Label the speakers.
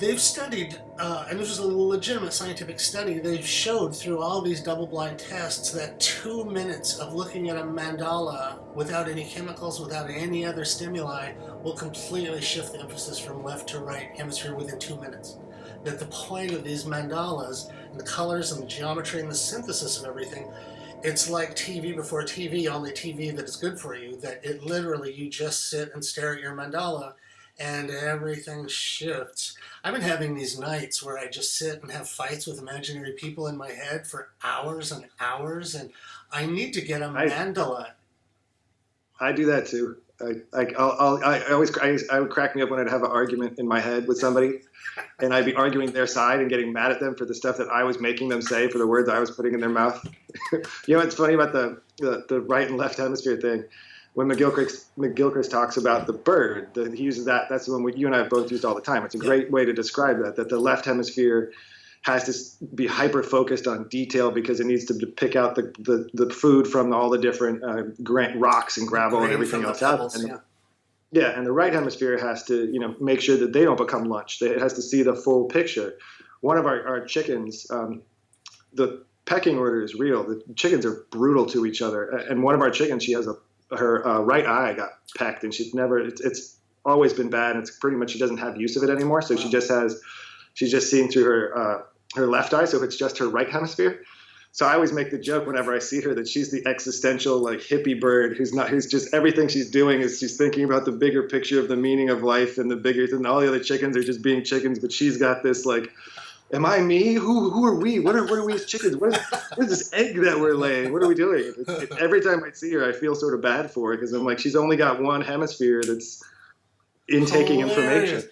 Speaker 1: They've studied, and this was a legitimate scientific study, they've showed through all these double-blind tests that 2 minutes of looking at a mandala without any chemicals, without any other stimuli, will completely shift the emphasis from left to right hemisphere within 2 minutes. That the point of these mandalas, and the colors and the geometry and the synthesis of everything, it's like TV before TV, only TV that is good for you, that it literally, you just sit and stare at your mandala and everything shifts. I've been having these nights where I just sit and have fights with imaginary people in my head for hours and hours, and I need to get a
Speaker 2: I
Speaker 1: mandala.
Speaker 2: I do that too. I always I would crack me up when I'd have an argument in my head with somebody, and I'd be arguing their side and getting mad at them for the stuff that I was making them say, for the words I was putting in their mouth. You know what's funny about the right and left hemisphere thing? When McGilchrist talks about the bird, he uses that. That's the one you and I have both used all the time. It's a
Speaker 1: Yeah.
Speaker 2: great way to describe that. That the left hemisphere has to be hyper focused on detail because it needs to pick out the food from all the different rocks and gravel and everything else out. And yeah, and the right hemisphere has to make sure that they don't become lunch. It has to see the full picture. One of our chickens, the pecking order is real. The chickens are brutal to each other, and one of our chickens, she has her right eye got pecked, and she's never. It's always been bad. And it's pretty much she doesn't have use of it anymore. So she's just seeing through her left eye. So it's just her right hemisphere. So I always make the joke whenever I see her that she's the existential like hippie bird who's just everything she's doing is she's thinking about the bigger picture of the meaning of life and the bigger, and all the other chickens are just being chickens, but she's got this like, am I me? Who are we? What are we as chickens? What is this egg that we're laying? What are we doing? Every time I see her, I feel sort of bad for her because I'm like, she's only got one hemisphere that's intaking
Speaker 1: Hilarious.
Speaker 2: information.